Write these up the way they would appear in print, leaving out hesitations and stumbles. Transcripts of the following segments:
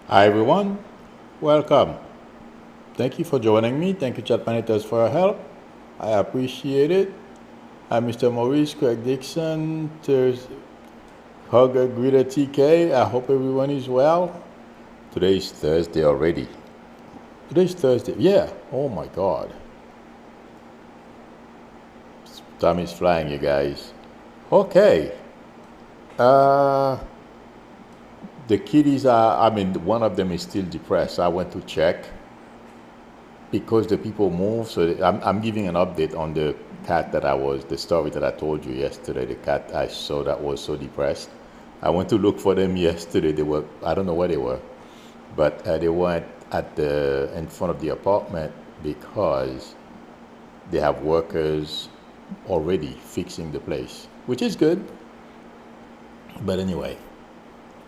Hi everyone, welcome. Thank you for joining me. Thank you, chat managers, for your help. I appreciate it. I'm Mr. Maurice Craig Dixon, Hugger Greeter TK. I hope everyone is well. Today's Thursday already. Today's Thursday. Yeah. Oh my God. Time is flying, you guys. Okay. Uh, the kitties are. One of them is still depressed. I went to check because the people move. So I'm giving an update on the cat the story that I told you yesterday. The cat I saw that was so depressed. I went to look for them yesterday. I don't know where they were, but they weren't in front of the apartment because they have workers already fixing the place, which is good. But anyway,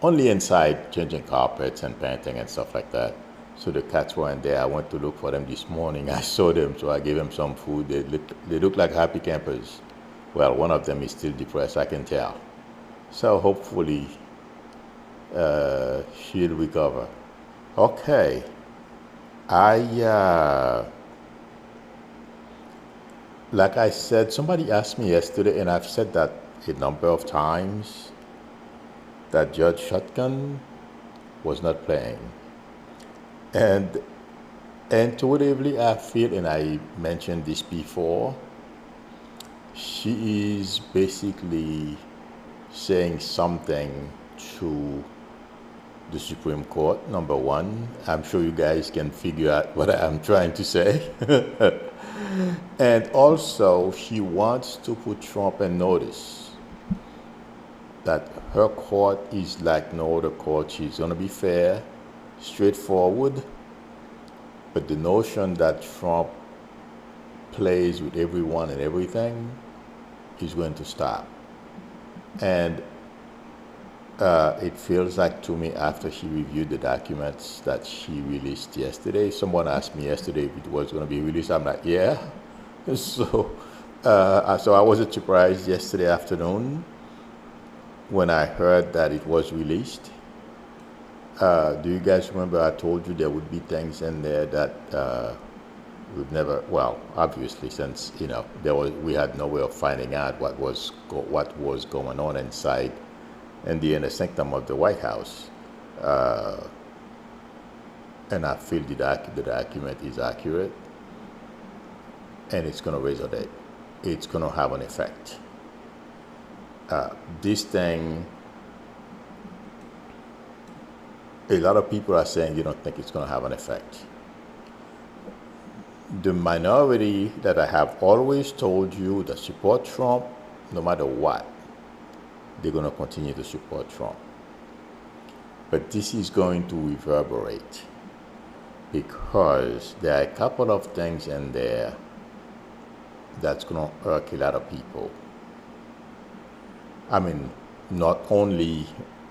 only inside, changing carpets and painting and stuff like that. So the cats weren't there. I went to look for them this morning. I saw them, so I gave them some food. They look like happy campers. Well, one of them is still depressed, I can tell. So hopefully she'll recover. Okay. Like I said, somebody asked me yesterday, and I've said that a number of times, that Judge Shotgun was not playing. And intuitively, I feel, and I mentioned this before, she is basically saying something to the Supreme Court, number one. I'm sure you guys can figure out what I'm trying to say. And also, she wants to put Trump in notice that her court is like no other court. She's going to be fair, straightforward, but the notion that Trump plays with everyone and everything is going to stop. And it feels like to me, after she reviewed the documents that she released yesterday, someone asked me yesterday if it was going to be released. I'm like, yeah. So I wasn't surprised yesterday afternoon when I heard that it was released. Do you guys remember I told you there would be things in there that would never, well, obviously, since we had no way of finding out what was going on inside in the inner sanctum of the White House, and I feel the document is accurate, and it's going to resonate. It's going to have an effect. This thing, a lot of people are saying you don't think it's going to have an effect. The minority that I have always told you that support Trump, no matter what, they're going to continue to support Trump. But this is going to reverberate because there are a couple of things in there that's going to irk a lot of people. Not only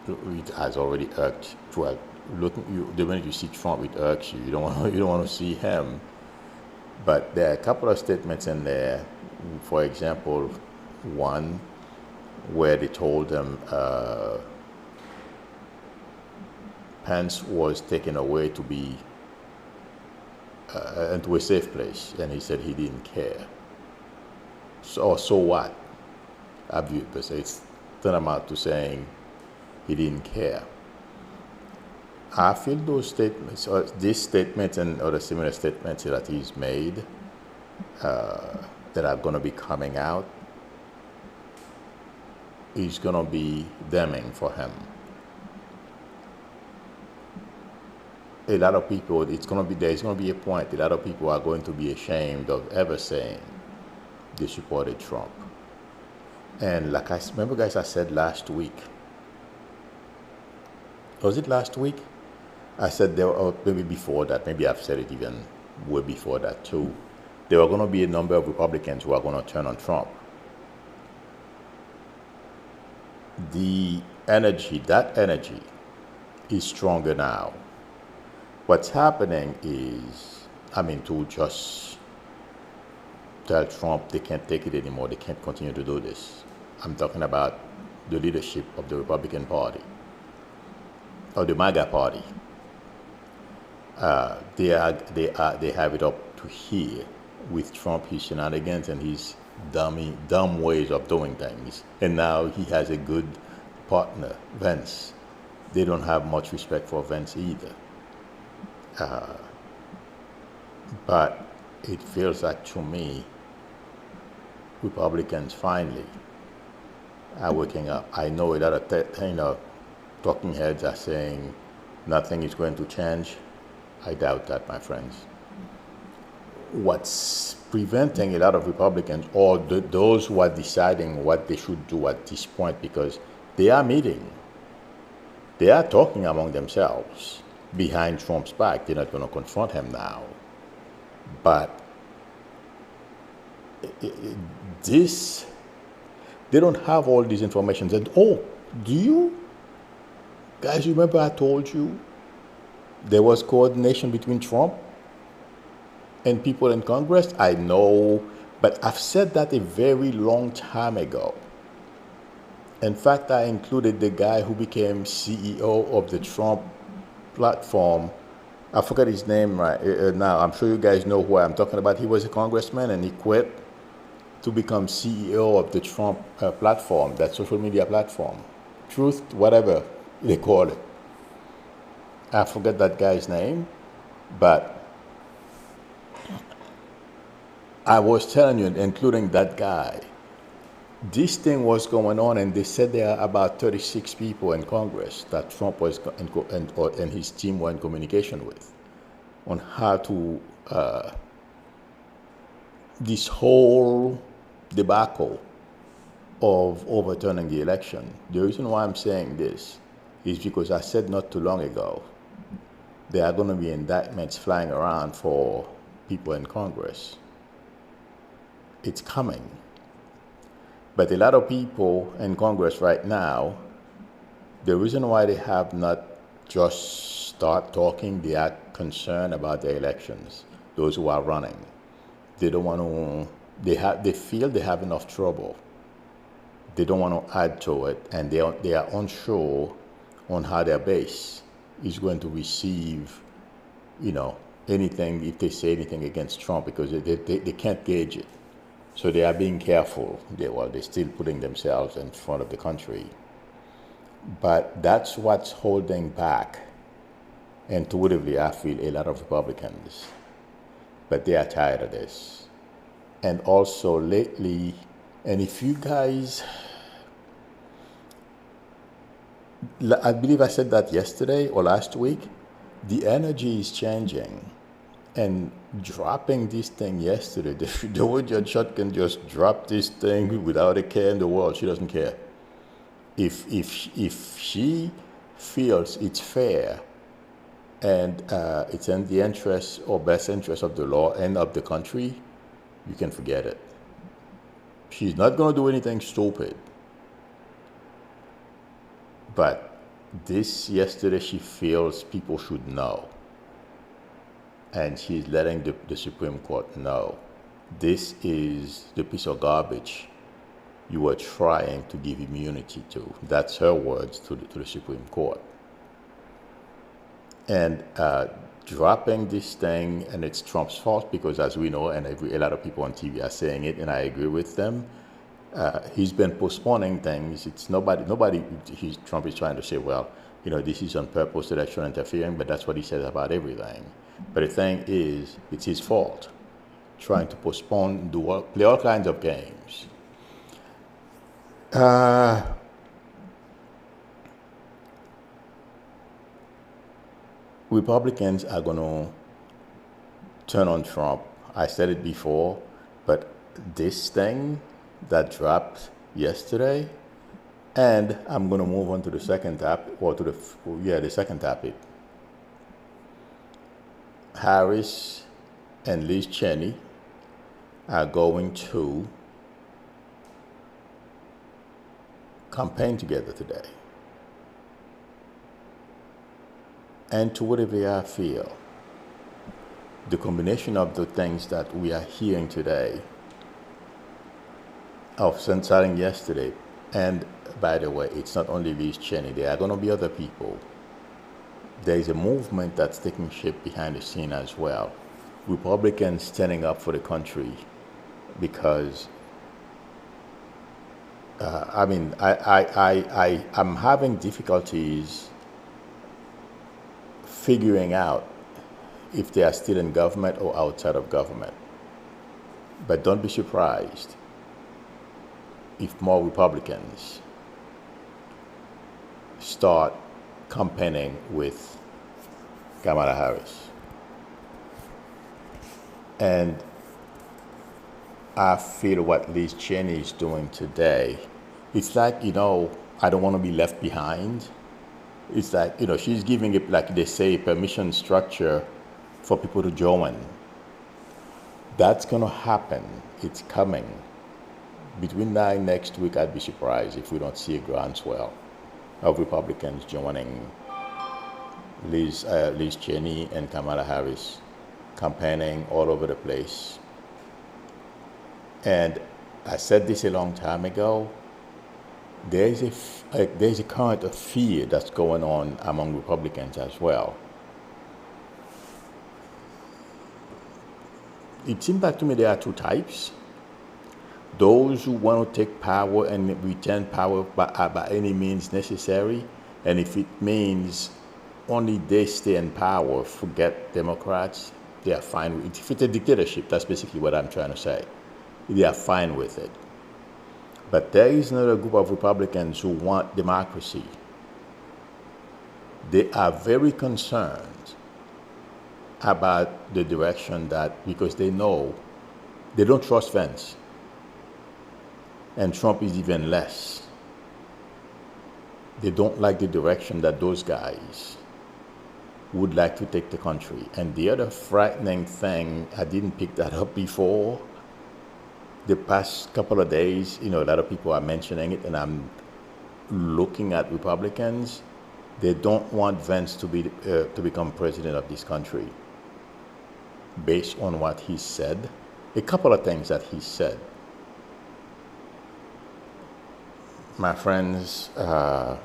it has already irked. Well, the minute you see Trump, it irks you. You don't want to see him. But there are a couple of statements in there. For example, one where they told him Pence was taken away to be into a safe place, and he said he didn't care. So what? It's tantamount to saying he didn't care. I feel those statements, or this statement and other similar statements that he's made that are going to be coming out, is going to be damning for him. A lot of people, there's going to be a point, a lot of people are going to be ashamed of ever saying they supported Trump. And like I remember, guys, I said last week, was it last week? I said there, or maybe before that, maybe I've said it even way before that too. There are going to be a number of Republicans who are going to turn on Trump. That energy is stronger now. What's happening is, to just tell Trump they can't take it anymore, they can't continue to do this. I'm talking about the leadership of the Republican Party, or the MAGA Party. They have it up to here with Trump, his shenanigans and his dumb ways of doing things. And now he has a good partner, Vance. They don't have much respect for Vance either. But it feels like to me, Republicans finally are waking up. I know a lot of talking heads are saying nothing is going to change. I doubt that, my friends. What's preventing a lot of Republicans or those who are deciding what they should do at this point, because they are meeting, they are talking among themselves behind Trump's back. They're not going to confront him now. But they don't have all these information. And do you guys remember I told you there was coordination between Trump and people in Congress? I know, but I've said that a very long time ago. In fact, I included the guy who became CEO of the Trump platform. I forgot his name right now. I'm sure you guys know who I'm talking about. He was a congressman and he quit to become CEO of the Trump platform, that social media platform. Truth, whatever they call it. I forget that guy's name, but I was telling you, including that guy, this thing was going on, and they said there are about 36 people in Congress that Trump was and his team were in communication with on how to this whole debacle of overturning the election. The reason why I'm saying this is because I said not too long ago there are going to be indictments flying around for people in Congress. It's coming. But a lot of people in Congress right now, the reason why they have not just start talking, they are concerned about the elections, those who are running. They don't want to, they feel they have enough trouble. They don't want to add to it, and they are unsure on how their base is going to receive, anything, if they say anything against Trump, because they can't gauge it. So they are being careful. They're still putting themselves in front of the country. But that's what's holding back, intuitively, I feel, a lot of Republicans. But they are tired of this. And also lately, and if you guys, I believe I said that yesterday or last week, the energy is changing. And dropping this thing yesterday, the way Judge Shotgun just dropped this thing without a care in the world, she doesn't care. If she feels it's fair and it's in the interest or best interest of the law and of the country, you can forget it. She's not going to do anything stupid. But this yesterday, she feels people should know. And she's letting the Supreme Court know this is the piece of garbage you were trying to give immunity to. That's her words to the Supreme Court. And dropping this thing, and it's Trump's fault, because as we know, and a lot of people on TV are saying it, and I agree with them, he's been postponing things. It's Trump is trying to say, well, this is on purpose, election interfering, but that's what he says about everything. But the thing is, it's his fault, trying to postpone, play all kinds of games. Republicans are going to turn on Trump. I said it before, but this thing that dropped yesterday, and I'm going to move on to the second topic, or to the second topic. Harris and Liz Cheney are going to campaign together today. And to whatever I feel, the combination of the things that we are hearing today, starting yesterday, and by the way, it's not only Liz Cheney, there are going to be other people there is a movement that's taking shape behind the scene as well. Republicans standing up for the country because, I'm having difficulties figuring out if they are still in government or outside of government. But don't be surprised if more Republicans start campaigning with Kamala Harris. And I feel what Liz Cheney is doing today, it's like, I don't want to be left behind. It's like, she's giving it, like they say, permission structure for people to join. That's going to happen. It's coming. Between now and next week, I'd be surprised if we don't see a groundswell of Republicans joining Liz Cheney and Kamala Harris campaigning all over the place. And I said this a long time ago. There's a current of fear that's going on among Republicans as well. It seems like to me there are two types. Those who want to take power and retain power by any means necessary, and if it means only they stay in power, forget Democrats, they are fine with it. If it's a dictatorship, that's basically what I'm trying to say. They are fine with it. But there is another group of Republicans who want democracy. They are very concerned about the direction because they know they don't trust Vance. And Trump is even less. They don't like the direction that those guys would like to take the country. And the other frightening thing, I didn't pick that up before, the past couple of days, a lot of people are mentioning it, and I'm looking at Republicans. They don't want Vance to become president of this country based on what he said. A couple of things that he said. My friends, I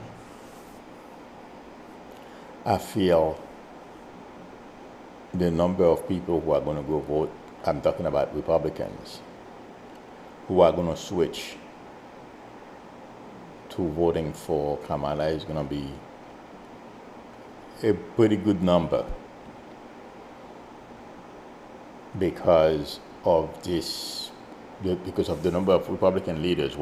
feel the number of people who are going to go vote, I'm talking about Republicans, who are going to switch to voting for Kamala is going to be a pretty good number because of the number of Republican leaders,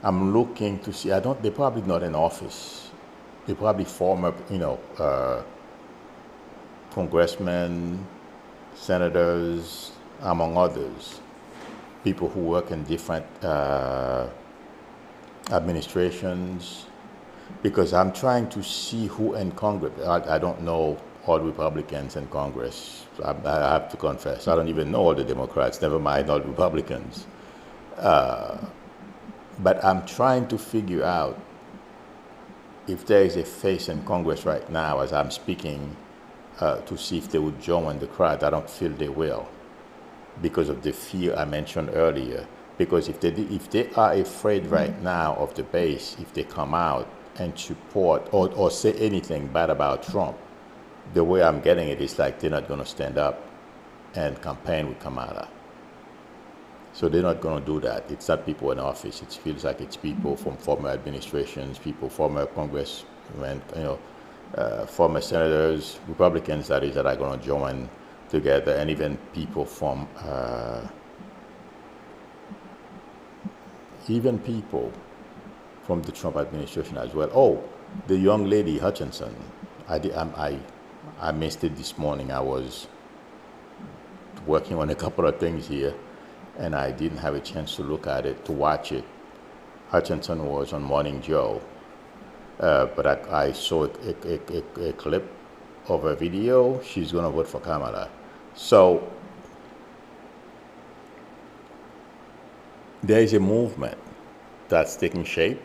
I'm looking to see, they're probably not in office. They're probably former, congressmen, senators, among others. People who work in different administrations, because I'm trying to see who in Congress. I don't know all Republicans in Congress. I have to confess. I don't even know all the Democrats, never mind all Republicans. But I'm trying to figure out if there is a face in Congress right now as I'm speaking to see if they would join the crowd. I don't feel they will, because of the fear I mentioned earlier. Because if they are afraid right now of the base, if they come out and support or say anything bad about Trump, the way I'm getting it is like they're not going to stand up and campaign with Kamala. So they're not going to do that. It's not people in office. It feels like it's people from former administrations, people, former congressmen, former senators, Republicans that are going to join together, and even people from the Trump administration as well. Oh, the young lady Hutchinson. I missed it this morning. I was working on a couple of things here, and I didn't have a chance to look at it, to watch it. Hutchinson was on Morning Joe, but I saw a clip of a video. She's going to vote for Kamala. So there is a movement that's taking shape,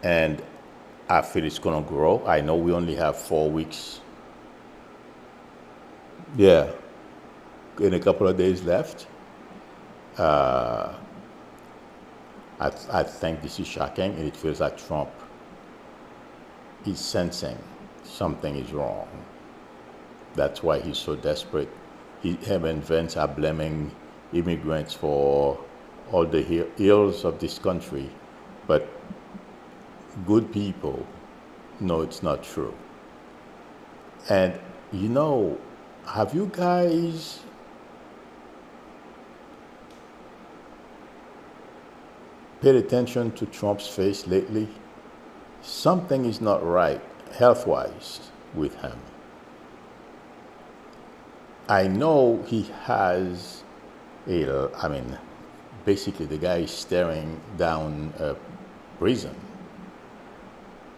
and I feel it's going to grow. I know we only have 4 weeks. Yeah, in a couple of days left. I think this is shocking, and it feels like Trump is sensing something is wrong. That's why he's so desperate. Him and Vince are blaming immigrants for all the ills of this country, but good people know it's not true. And you know, have you guys paid attention to Trump's face lately? Something is not right health-wise with him. I know he has basically the guy is staring down a prison.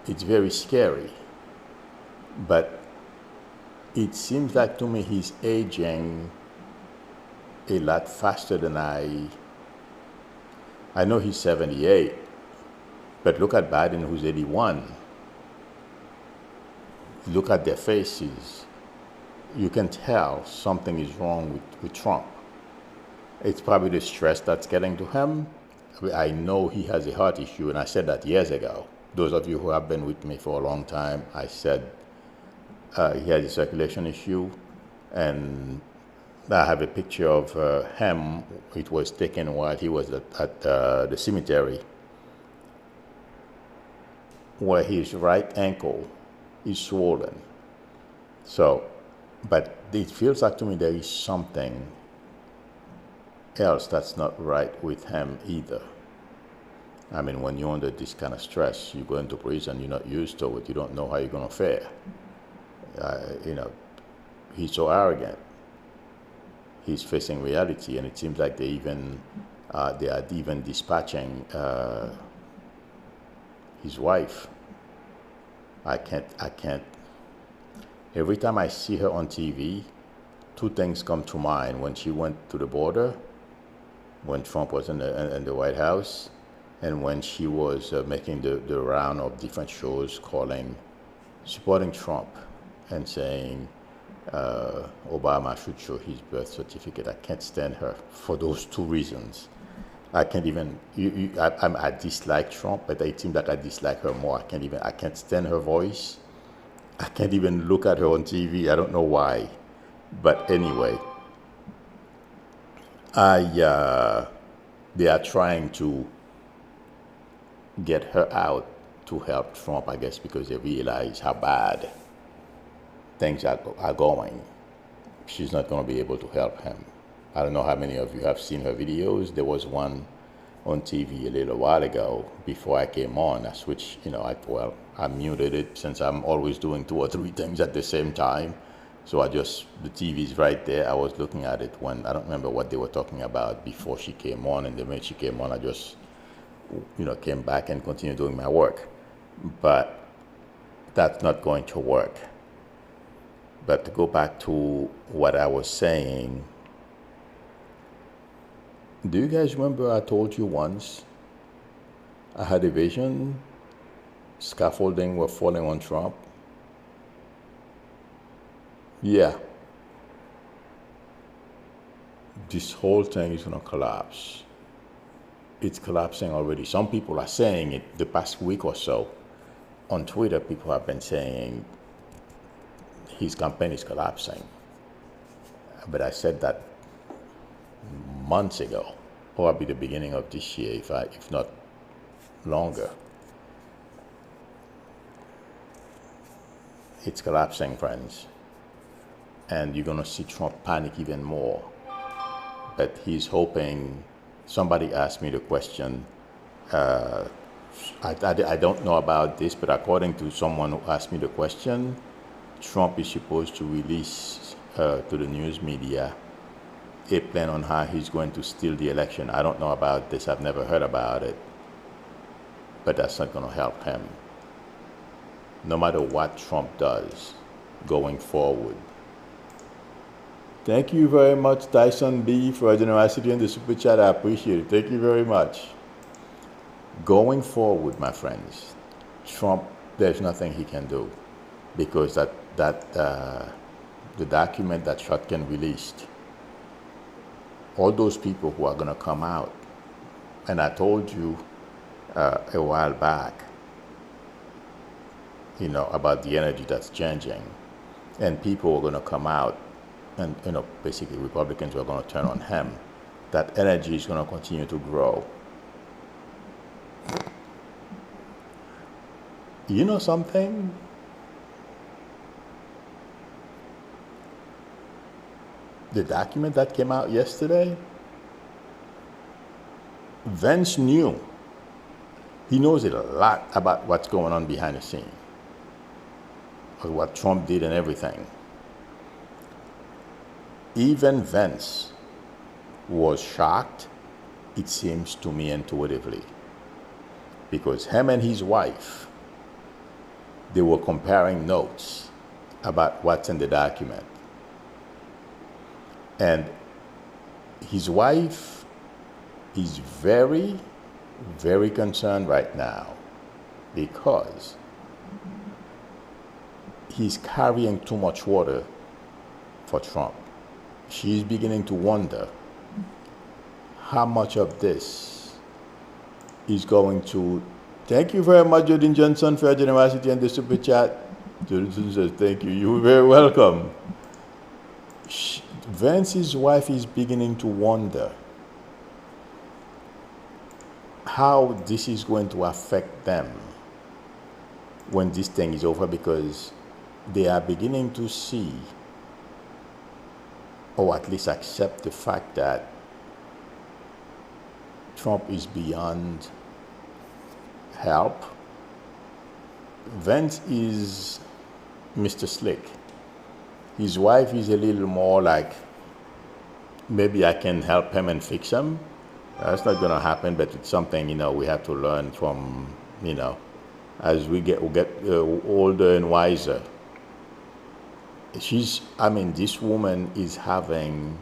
It's very scary. But it seems like to me he's aging a lot faster than I know he's 78, but look at Biden who's 81. Look at their faces. You can tell something is wrong with Trump. It's probably the stress that's getting to him. I know he has a heart issue, and I said that years ago. Those of you who have been with me for a long time, I said he has a circulation issue, and I have a picture of him. It was taken while he was at the cemetery, where his right ankle is swollen. So, but it feels like to me there is something else that's not right with him either. I mean, when you're under this kind of stress, you go into prison, you're not used to it, you don't know how you're going to fare. He's so arrogant. He's facing reality, and it seems like they are even dispatching his wife. I can't. Every time I see her on TV, two things come to mind. When she went to the border, when Trump was in the White House, and when she was making the round of different shows supporting Trump and saying Obama should show his birth certificate. I can't stand her for those two reasons. I can't even, I dislike Trump, but it seems like I dislike her more. I can't stand her voice. I can't even look at her on TV. I don't know why. But anyway, they are trying to get her out to help Trump, I guess, because they realize how bad things are going. She's not going to be able to help him. I don't know how many of you have seen her videos. There was one on TV a little while ago before I came on. I switched, I muted it since I'm always doing 2 or 3 things at the same time. So the TV's right there. I was looking at it when, I don't remember what they were talking about before she came on. And the minute she came on, I just, came back and continued doing my work. But that's not going to work. But to go back to what I was saying, do you guys remember I told you once I had a vision, scaffolding were falling on Trump? Yeah. This whole thing is going to collapse. It's collapsing already. Some people are saying it the past week or so. On Twitter, people have been saying his campaign is collapsing. But I said that months ago, probably the beginning of this year, if not longer. It's collapsing, friends. And you're going to see Trump panic even more. But he's hoping, somebody asked me the question, I don't know about this, but according to someone who asked me the question, Trump is supposed to release to the news media a plan on how he's going to steal the election. I don't know about this. I've never heard about it. But that's not going to help him. No matter what Trump does going forward. Thank you very much, Tyson B, for your generosity in the super chat. I appreciate it. Thank you very much. Going forward, my friends, Trump, there's nothing he can do because the document that Shotkin released, all those people who are going to come out, and I told you a while back, about the energy that's changing. And people are going to come out and, basically Republicans are going to turn on him. That energy is going to continue to grow. You know something? The document that came out yesterday, Vance knew. He knows a lot about what's going on behind the scene, or what Trump did and everything. Even Vance was shocked, it seems to me intuitively, because him and his wife, they were comparing notes about what's in the document. And his wife is very, very concerned right now because he's carrying too much water for Trump. She's beginning to wonder how much of this is going to... Thank you very much, Jordan Johnson, for your generosity and the super chat. Jordan says, thank you. You're very welcome. Vance's wife is beginning to wonder how this is going to affect them when this thing is over, because they are beginning to see, or at least accept the fact that Trump is beyond help. Vance is Mr. Slick. His wife is a little more like, maybe I can help him and fix him. That's not going to happen, but it's something, we have to learn from, as we get older and wiser. This woman is having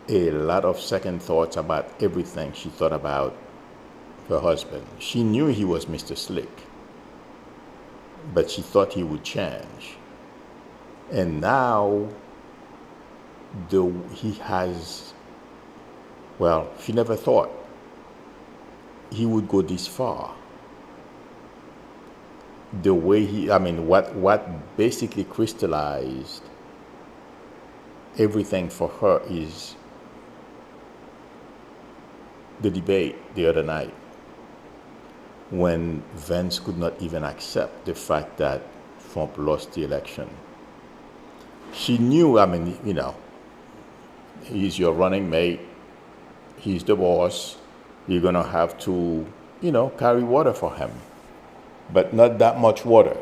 a lot of second thoughts about everything she thought about her husband. She knew he was Mr. Slick, but she thought he would change. And now, he has, she never thought he would go this far. The way what basically crystallized everything for her is the debate the other night, when Vance could not even accept the fact that Trump lost the election. She knew, he's your running mate, he's the boss, you're going to have to, carry water for him. But not that much water.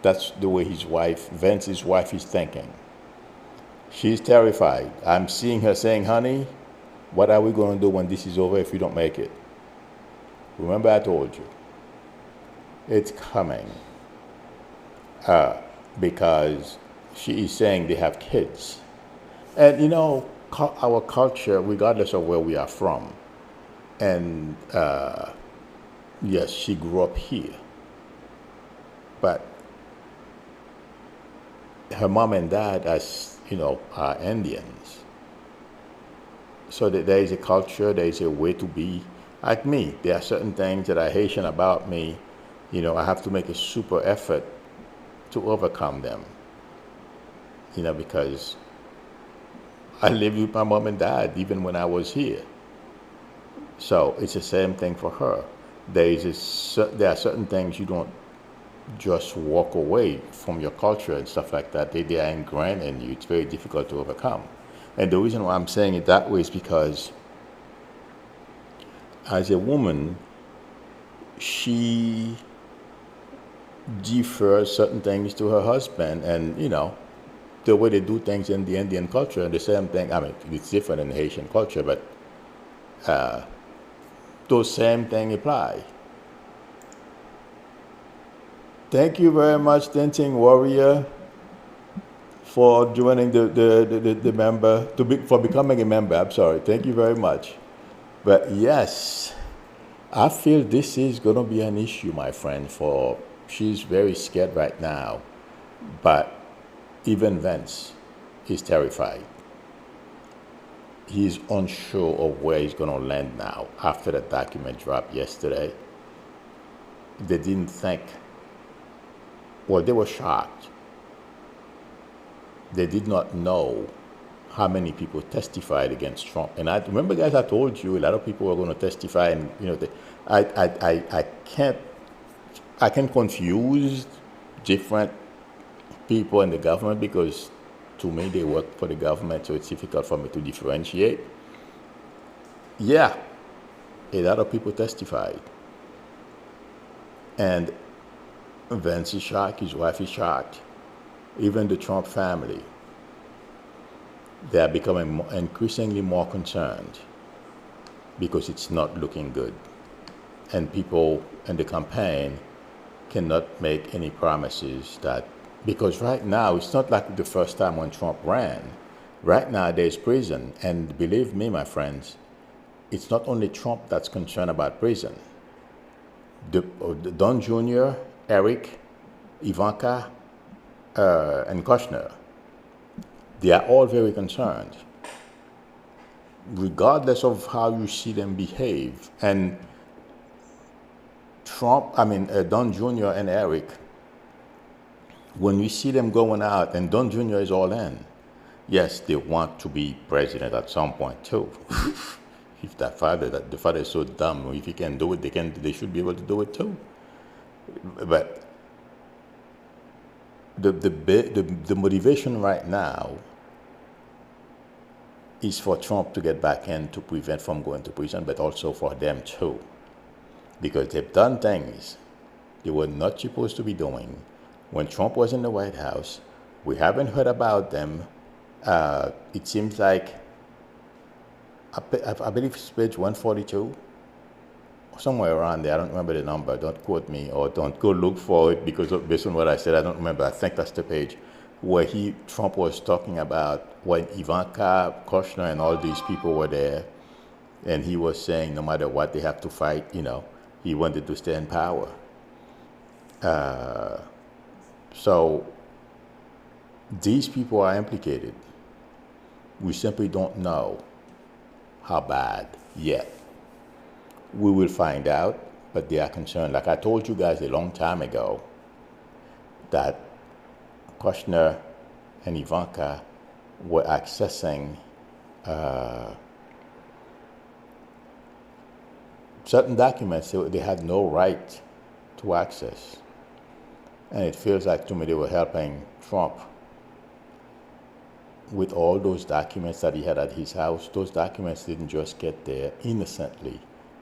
That's the way Vance's wife is thinking. She's terrified. I'm seeing her saying, honey, what are we going to do when this is over if you don't make it? Remember I told you. It's coming. Because she is saying they have kids. And our culture, regardless of where we are from, and yes, she grew up here, but her mom and dad, as are Indians. So that there is a culture, there is a way to be. Like me, there are certain things that are Haitian about me. I have to make a super effort to overcome them. Because I lived with my mom and dad even when I was here. So it's the same thing for her. There are certain things you don't just walk away from your culture and stuff like that. They are ingrained in you. It's very difficult to overcome. And the reason why I'm saying it that way is because as a woman, she defers certain things to her husband, and the way they do things in the Indian culture, the same thing. It's different in the Haitian culture, but those same things apply. Thank you very much, Dancing Warrior, for joining the member, for becoming a member. I'm sorry. Thank you very much. But yes, I feel this is going to be an issue, my friend, she's very scared right now. But even Vance is terrified. He's unsure of where he's going to land now after the document dropped yesterday. they didn't think, well, they were shocked. They did not know how many people testified against Trump. And I remember, guys, I told you a lot of people were going to testify, and I can confuse different people in the government because to me they work for the government, so it's difficult for me to differentiate. Yeah, a lot of people testified, and Vince is shocked, his wife is shocked, even the Trump family. They are becoming increasingly more concerned because it's not looking good. And people in the campaign cannot make any promises that, because right now, it's not like the first time when Trump ran. Right now, there's prison. And believe me, my friends, it's not only Trump that's concerned about prison. The Don Jr., Eric, Ivanka, and Kushner, they are all very concerned, regardless of how you see them behave. And Don Jr. and Eric, when we see them going out, and Don Jr. is all in, yes, they want to be president at some point too. If the father is so dumb, if he can do it, they should be able to do it too. But the motivation right now is for Trump to get back in to prevent from going to prison, but also for them too. Because they've done things they were not supposed to be doing. When Trump was in the White House, we haven't heard about them. It seems like, I believe it's page 142, somewhere around there. I don't remember the number. Don't quote me, or don't go look for it, because based on what I said, I don't remember. I think that's the page where Trump was talking about when Ivanka, Kushner, and all these people were there, and he was saying no matter what they have to fight, he wanted to stay in power. So these people are implicated. We simply don't know how bad yet. We will find out, but they are concerned. Like I told you guys a long time ago, that Kushner and Ivanka were accessing certain documents they had no right to access. And it feels like to me they were helping Trump with all those documents that he had at his house. Those documents didn't just get there innocently.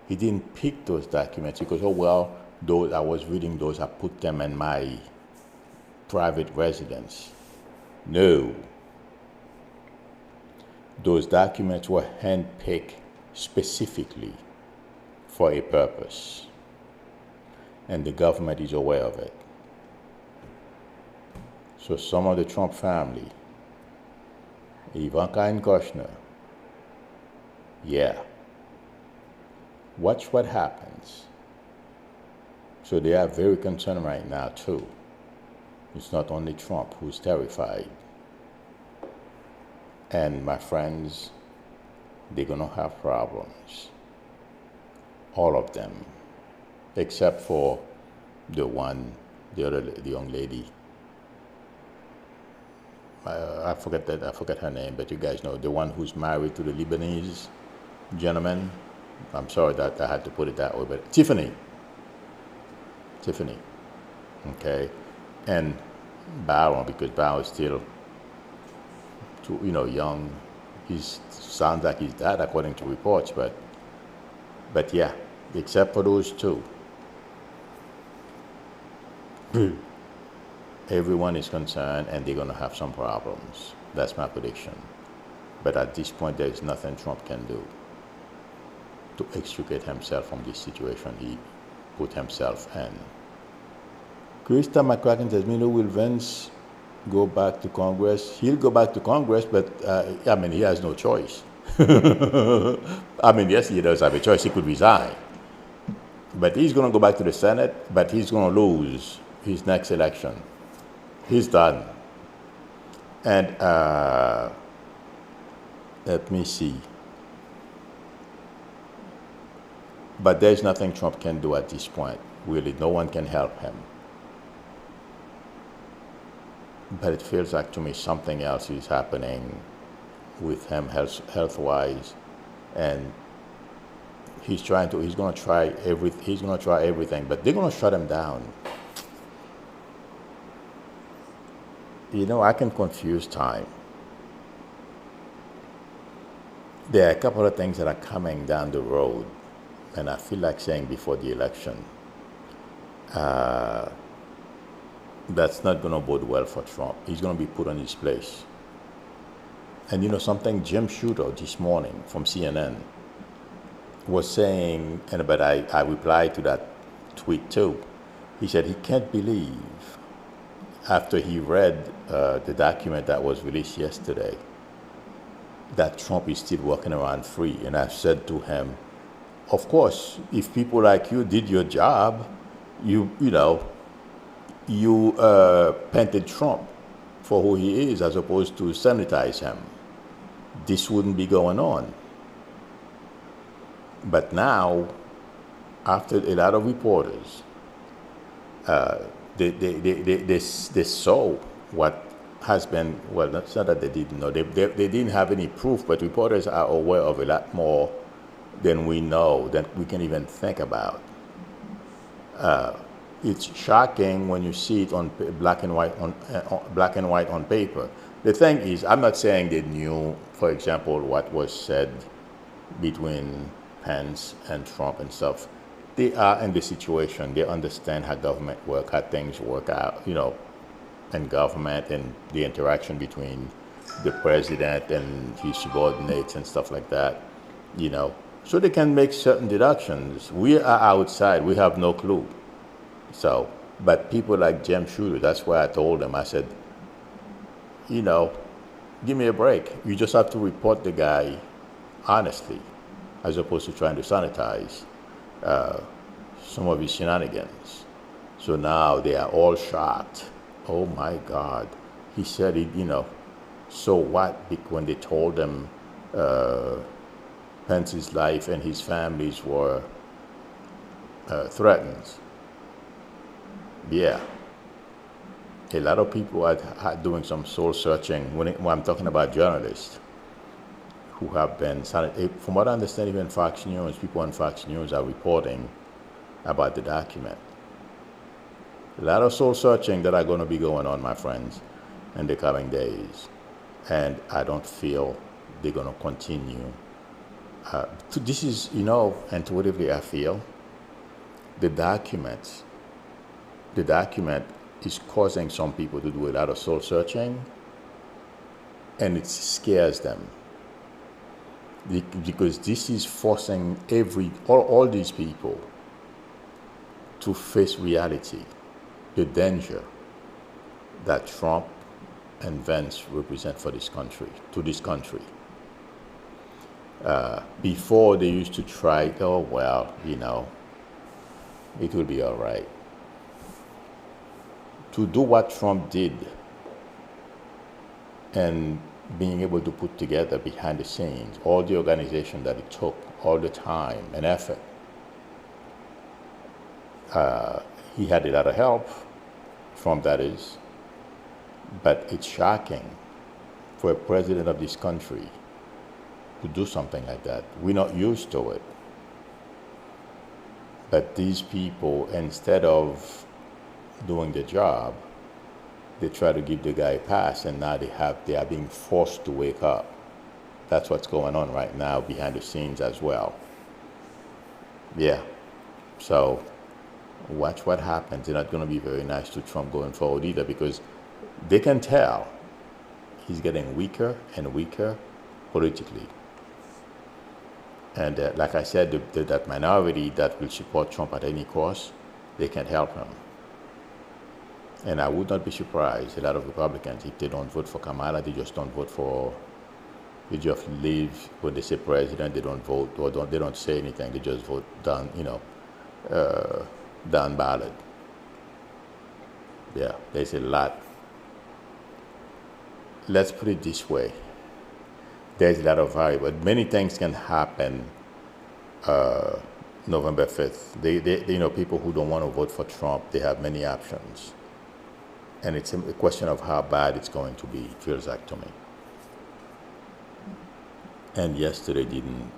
He didn't pick those documents because, oh, well, those I was reading those, I put them in my private residence. No. Those documents were handpicked specifically for a purpose, and the government is aware of it. So some of the Trump family, Ivanka and Kushner, yeah, watch what happens. So they are very concerned right now too. It's not only Trump who's terrified. And my friends, they're gonna have problems. All of them, except for the young lady. I forget her name, but you guys know, the one who's married to the Lebanese gentleman. I'm sorry that I had to put it that way, but Tiffany, okay, and Barron, because Barron is still too, young. He sounds like his dad, according to reports, but yeah, except for those two, everyone is concerned, and they're going to have some problems. That's my prediction. But at this point, there is nothing Trump can do to extricate himself from this situation he put himself in. Krista McCracken says, will Vince go back to Congress? He'll go back to Congress, but he has no choice. Yes, he does have a choice. He could resign. But he's going to go back to the Senate, but he's going to lose his next election. He's done. And let me see. But there's nothing Trump can do at this point. Really, no one can help him. But it feels like to me something else is happening with him health-wise, and he's going to try everything, but they're going to shut him down. You know, I can confuse time. There are a couple of things that are coming down the road, and I feel like saying before the election, that's not going to bode well for Trump. He's going to be put on his place. And you know something, Jim Shooter this morning from CNN was saying, but I replied to that tweet too. He said he can't believe, after he read the document that was released yesterday, that Trump is still walking around free. And I've said to him, of course, if people like you did your job, you painted Trump for who he is as opposed to sanitize him, this wouldn't be going on. But now, after a lot of reporters, they saw what has been, well, it's not that they didn't know, they didn't have any proof, but reporters are aware of a lot more than we know, that we can even think about. It's shocking when you see it on black and white on paper. The thing is, I'm not saying they knew, for example, what was said between Pence and Trump and stuff. They are in the situation. They understand how government work, how things work out, and government and the interaction between the president and his subordinates and stuff like that, So they can make certain deductions. We are outside. We have no clue. So, but people like Jim Shooter, that's why I told him, I said, give me a break. You just have to report the guy honestly, as opposed to trying to sanitize some of his shenanigans. So now they are all shocked. Oh my God. He said it, so what? When they told him Pence's life and his family's were threatened. Yeah. A lot of people are doing some soul searching when I'm talking about journalists who have been, from what I understand, even Fox News, people on Fox News are reporting about the document. A lot of soul searching that are going to be going on, my friends, in the coming days. And I don't feel they're going to continue. This is, intuitively I feel, the document is causing some people to do a lot of soul searching, and it scares them. Because this is forcing all these people to face reality, the danger that Trump and Vance represent for this country, to this country. Before they used to try, oh, well, it will be all right. To do what Trump did and being able to put together behind the scenes all the organization that it took, all the time and effort, he had a lot of help from that is, but it's shocking for a president of this country to do something like that. We're not used to it. But these people, instead of doing the job, they try to give the guy a pass, and now they are being forced to wake up. That's what's going on right now behind the scenes as well. Yeah. So watch what happens. It's not going to be very nice to Trump going forward either, because they can tell he's getting weaker and weaker politically. And like I said, that minority that will support Trump at any cost, they can't help him. And I would not be surprised, a lot of Republicans, if they don't vote for Kamala, they just don't vote for, they just leave when they say president, they don't vote, or they don't say anything, they just vote down, down ballot. Yeah, there's a lot. Let's put it this way. There's a lot of variables. Many things can happen. November 5th. People who don't want to vote for Trump, they have many options. And it's a question of how bad it's going to be, it feels like to me. And yesterday didn't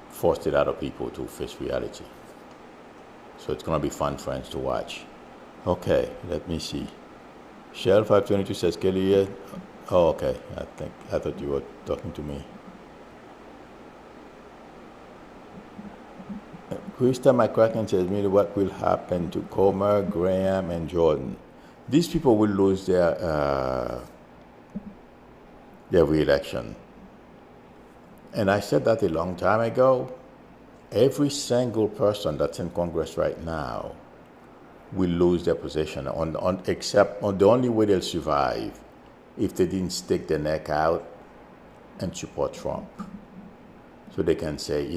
force it out of people to face reality. So it's going to be fun, friends, to watch. Okay, let me see. Shell 522 says, Kelly, oh, okay. I thought you were talking to me. Krista McCracken says, "Me, what will happen to Comer, Graham, and Jordan? These people will lose their re-election." And I said that a long time ago. Every single person that's in Congress right now will lose their position except on the only way they'll survive if they didn't stick their neck out and support Trump. So they can say,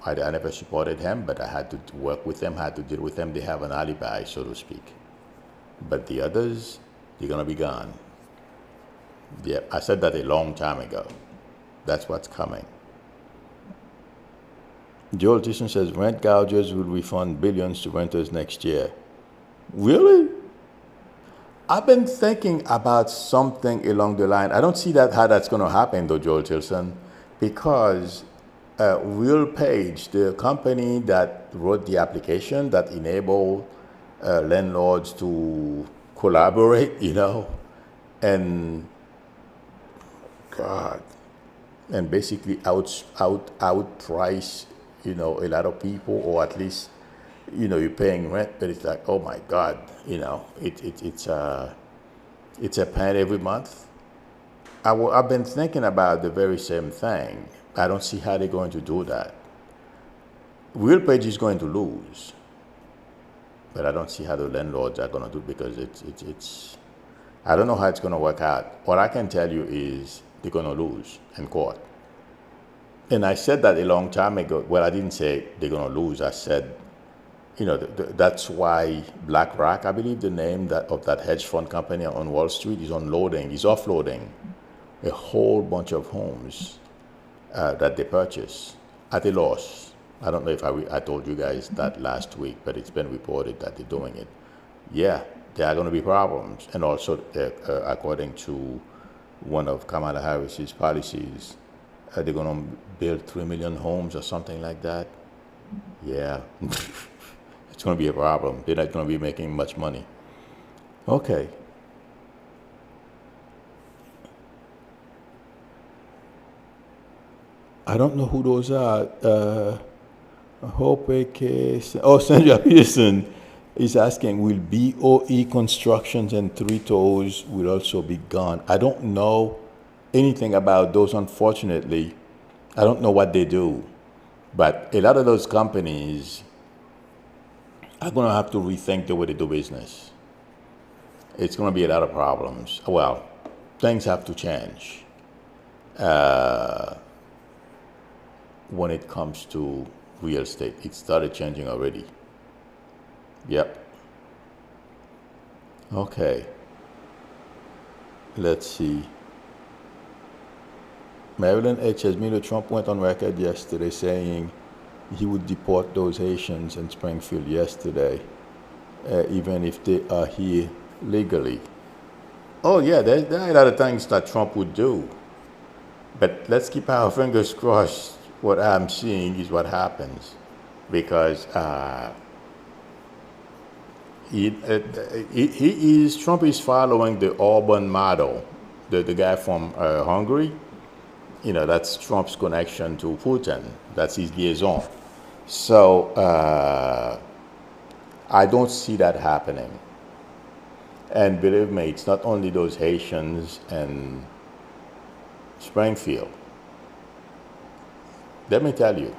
I never supported him, but I had to work with them, had to deal with them. They have an alibi, so to speak. But the others, they're going to be gone. Yeah, I said that a long time ago. That's what's coming. Joel Tishon says, rent gougers will refund billions to renters next year. Really? I've been thinking about something along the line. I don't see how that's going to happen, though, Joel Tilson, because RealPage, the company that wrote the application that enabled landlords to collaborate, and God, and basically outprice, a lot of people, or at least, you're paying rent, but it's like, oh my God, it's a pain every month. I've been thinking about the very same thing. I don't see how they're going to do that. RealPage is going to lose, but I don't see how the landlords are going to do it, because it's I don't know how it's going to work out. What I can tell you is they're going to lose in court. And I said that a long time ago. Well, I didn't say they're going to lose. I said, that's why BlackRock, I believe the name of that hedge fund company on Wall Street, is offloading a whole bunch of homes that they purchase at a loss. I don't know if I told you guys that last week, but it's been reported that they're doing it. Yeah, there are going to be problems. And also, according to one of Kamala Harris's policies, they're going to build 3 million homes or something like that. Yeah, it's going to be a problem. They're not going to be making much money. Okay. I don't know who those are. Sandra Peterson is asking, will BOE constructions and Three Toes will also be gone? I don't know anything about those, unfortunately. I don't know what they do. But a lot of those companies are going to have to rethink the way they do business. It's going to be a lot of problems. Well, things have to change when it comes to real estate. It started changing already. Yep. Okay. Let's see. Marilyn H. says, Milo Trump went on record yesterday saying he would deport those Haitians in Springfield yesterday, even if they are here legally. Oh, yeah, there are a lot of things that Trump would do. But let's keep our fingers crossed. What I'm seeing is what happens, because Trump is following the Orban model, the guy from Hungary. That's Trump's connection to Putin. That's his liaison. So I don't see that happening. And believe me, it's not only those Haitians and Springfield. Let me tell you,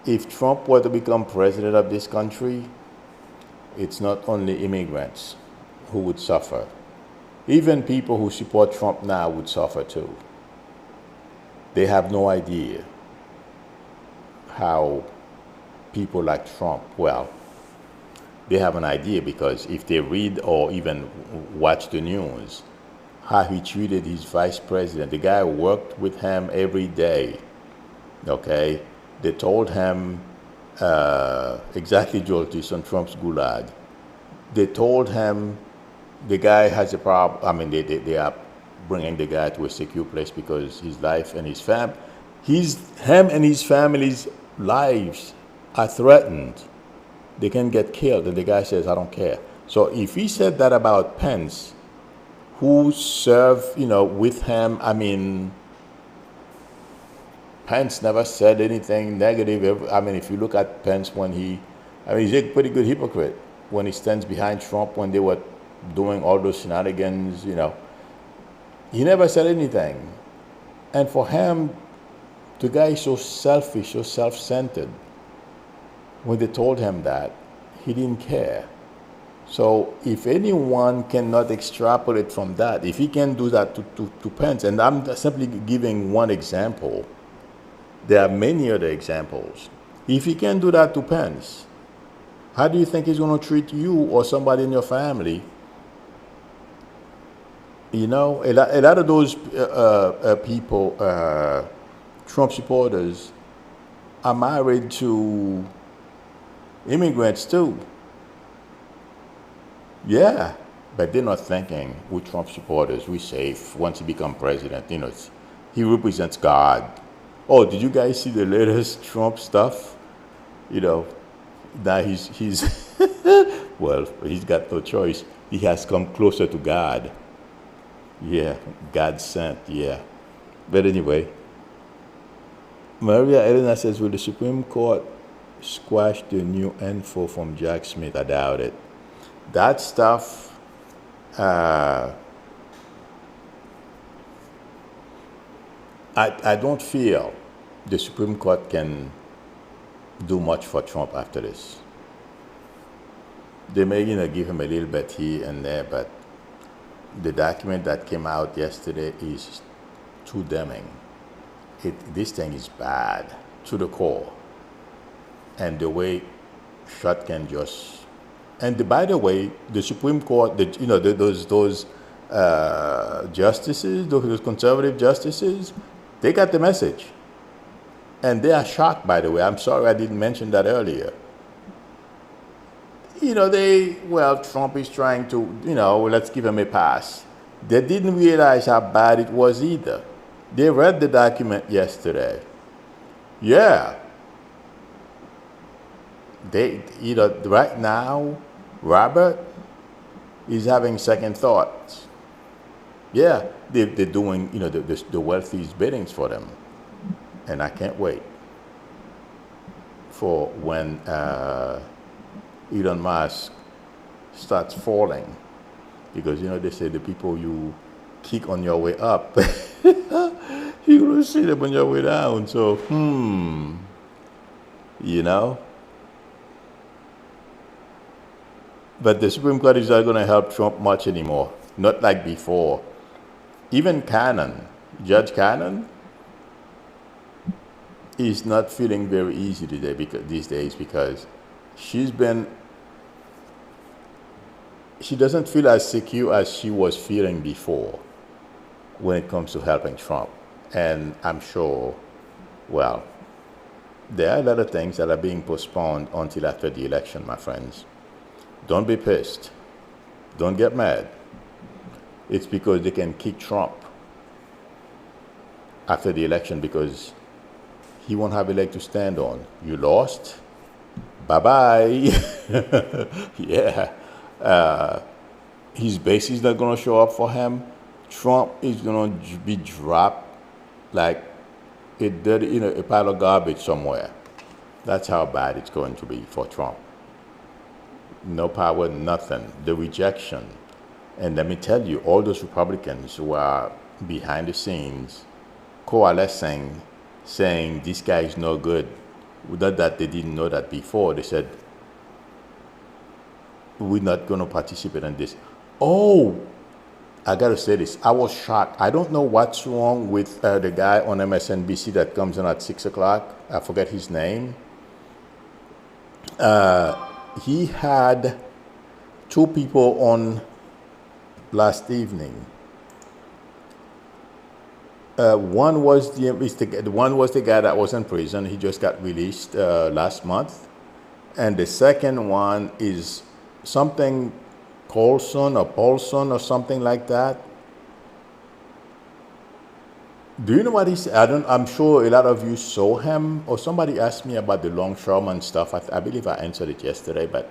if Trump were to become president of this country, it's not only immigrants who would suffer. Even people who support Trump now would suffer too. They have no idea how people like Trump, well, they have an idea, because if they read or even watch the news, how he treated his vice president, the guy worked with him every day, Okay, they told him exactly, Joltis, on Trump's gulag. They told him the guy has a problem. I mean, they are bringing the guy to a secure place because his life and him and his family's lives are threatened. They can get killed, and the guy says, "I don't care." So if he said that about Pence, who served, with him, I mean, Pence never said anything negative. I mean, if you look at Pence he's a pretty good hypocrite when he stands behind Trump when they were doing all those shenanigans, He never said anything. And for him, the guy is so selfish, so self-centered. When they told him that, he didn't care. So if anyone cannot extrapolate from that, if he can do that to Pence, and I'm simply giving one example, there are many other examples. If he can do that to Pence, how do you think he's going to treat you or somebody in your family? A lot of those people, Trump supporters, are married to immigrants too. Yeah, but they're not thinking we're Trump supporters, we're safe once he becomes president. He represents God. Oh, did you guys see the latest Trump stuff? Now he's well, he's got no choice. He has come closer to God. Yeah, God sent, yeah. But anyway, Maria Elena says, will the Supreme Court squash the new info from Jack Smith? I doubt it. That stuff, I don't feel the Supreme Court can do much for Trump after this. They may, give him a little bit here and there, but the document that came out yesterday is too damning. This thing is bad to the core. And the way Shotgun just... And by the way, the Supreme Court, those justices, those conservative justices, they got the message. And they are shocked, by the way. I'm sorry I didn't mention that earlier. Trump is trying to, let's give him a pass. They didn't realize how bad it was either. They read the document yesterday. Yeah. Right now, Robert is having second thoughts. Yeah, they're doing, the wealthiest biddings for them. And I can't wait for when Elon Musk starts falling. Because, they say the people you kick on your way up, you're going to see them on your way down. So, But the Supreme Court is not going to help Trump much anymore. Not like before. Even Judge Cannon, is not feeling very easy these days because she doesn't feel as secure as she was feeling before when it comes to helping Trump. And I'm sure, there are a lot of things that are being postponed until after the election, my friends. Don't be pissed. Don't get mad. It's because they can kick Trump after the election because he won't have a leg to stand on. You lost? Bye-bye. Yeah. His base is not going to show up for him. Trump is going to be dropped like a pile of garbage somewhere. That's how bad it's going to be for Trump. No power, nothing. The rejection. And let me tell you, all those Republicans who are behind the scenes coalescing, saying this guy is no good. Not that they didn't know that before. They said, we're not going to participate in this. Oh, I got to say this. I was shocked. I don't know what's wrong with the guy on MSNBC that comes in at 6 o'clock. I forget his name. He had two people on last evening. One was one was the guy that was in prison. He just got released last month, and the second one is something Paulson or something like that. Do you know what he's? I don't. I'm sure a lot of you saw him, or somebody asked me about the longshoreman stuff. I believe I answered it yesterday, but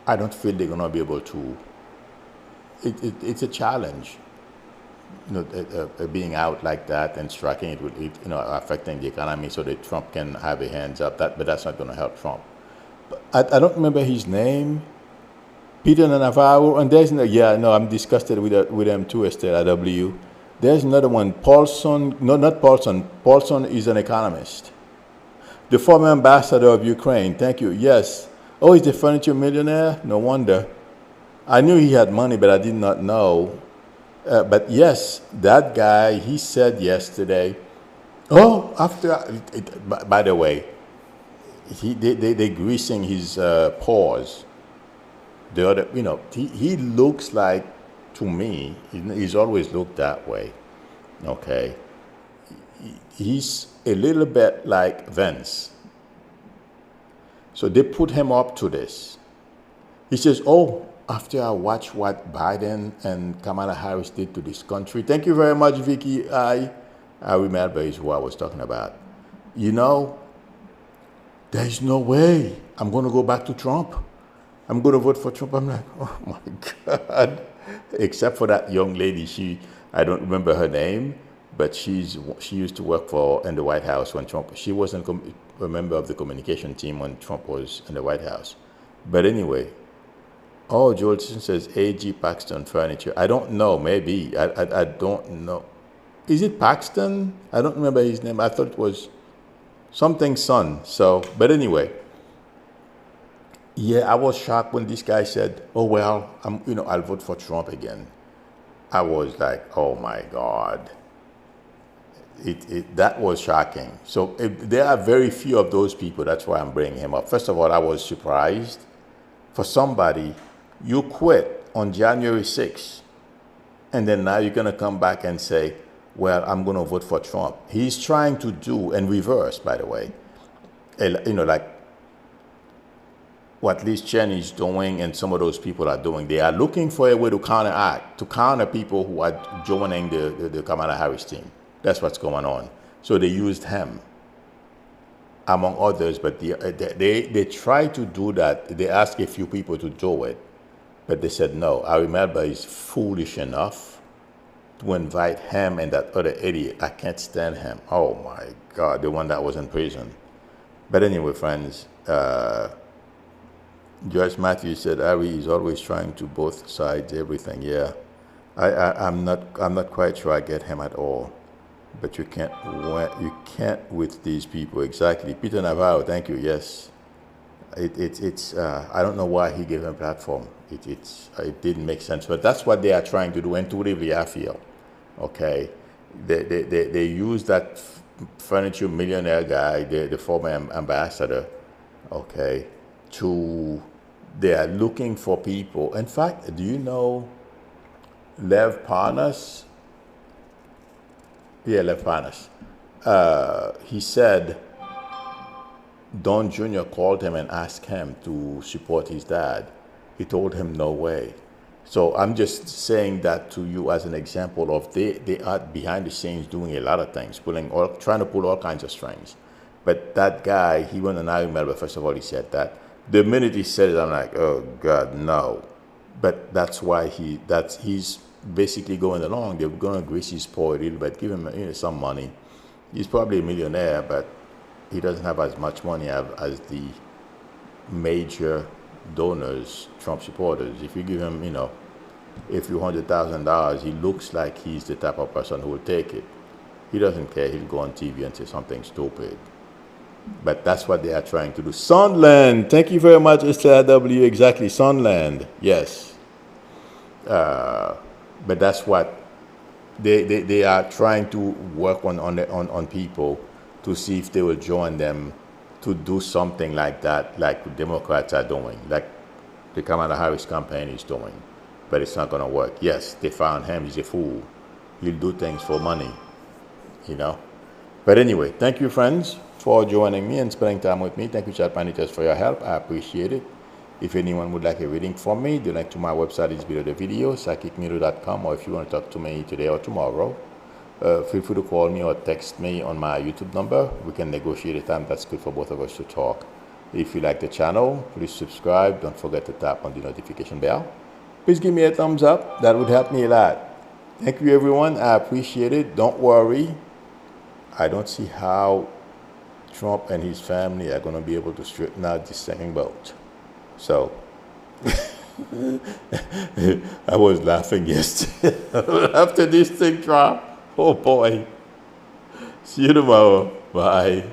I don't feel they're gonna be able to. It's a challenge, being out like that and striking it with it, affecting the economy, so that Trump can have a hands up. But that's not gonna help Trump. But I don't remember his name. Peter Navarro, and there's no, yeah, no, I'm disgusted with them too, Estelle W. There's another one, Paulson, no, not Paulson. Paulson is an economist. The former ambassador of Ukraine, thank you, yes. Oh, he's the furniture millionaire? No wonder. I knew he had money, but I did not know. But yes, that guy, he said yesterday, oh, by the way, they greasing his paws. The other, he looks like, to me, he's always looked that way. Okay, he's a little bit like Vance. So they put him up to this. He says, "Oh, after I watch what Biden and Kamala Harris did to this country." Thank you very much, Vicky. I remember is who I was talking about. There's no way I'm going to go back to Trump. I'm going to vote for Trump. I'm like, oh my God. Except for that young lady, I don't remember her name, but she used to work in the White House when Trump, she wasn't a member of the communication team when Trump was in the White House. But anyway, Georgeson says A.G. Paxton Furniture. I don't know, maybe. I don't know. Is it Paxton? I don't remember his name. I thought it was something Son. So, but anyway. Yeah, I was shocked when this guy said, "Oh well, I'll vote for Trump again." I was like, "Oh my God!" That was shocking. So there are very few of those people. That's why I'm bringing him up. First of all, I was surprised. For somebody, you quit on January 6th, and then now you're gonna come back and say, "Well, I'm gonna vote for Trump." He's trying to do, and reverse, by the way, like what Liz Cheney is doing and some of those people are doing. They are looking for a way to counteract, to counter people who are joining the Kamala Harris team. That's what's going on. So they used him, among others, but they tried to do that. They asked a few people to do it, but they said no. I remember is foolish enough to invite him and that other idiot. I can't stand him. Oh my God, the one that was in prison. But anyway, friends, George Matthews said Ari is always trying to both sides everything. Yeah, I'm not quite sure I get him at all, but you can't with these people. Exactly, Peter Navarro. Thank you. Yes, it's I don't know why he gave him a platform. It didn't make sense, but that's what they are trying to do. Intuitively, I feel. Okay, they use that furniture millionaire guy, the former ambassador. Okay. They are looking for people. In fact, do you know Lev Parnas? Yeah, Lev Parnas. He said Don Jr. called him and asked him to support his dad. He told him no way. So I'm just saying that to you as an example of they are behind the scenes doing a lot of things, trying to pull all kinds of strings. But that guy, he went on email, but first of all, he said that. The minute he said it, I'm like, oh God, no. But that's why he's basically going along. They're going to grease his paw a little bit, give him some money. He's probably a millionaire, but he doesn't have as much money as the major donors, Trump supporters. If you give him, a few $100,000, he looks like he's the type of person who will take it. He doesn't care. He'll go on TV and say something stupid. But that's what they are trying to do. Sunland, thank you very much, SLW. Exactly, Sunland, yes. But that's what they are trying to work on people to see if they will join them to do something like that, like the Democrats are doing, like the Kamala Harris campaign is doing. but it's not going to work. Yes, they found him. He's a fool. He'll do things for money, you know. But anyway, thank you, friends, for joining me and spending time with me. Thank you, Chat Managers, for your help. I appreciate it. If anyone would like a reading from me, the link to my website is below the video, psychicmedia.com, or if you want to talk to me today or tomorrow, feel free to call me or text me on my YouTube number. We can negotiate a time that's good for both of us to talk. If you like the channel, please subscribe. Don't forget to tap on the notification bell. Please give me a thumbs up. That would help me a lot. Thank you, everyone. I appreciate it. Don't worry. I don't see how Trump and his family are going to be able to straighten out this second vote. So, I was laughing yesterday after this thing dropped. Oh boy. See you tomorrow. Bye.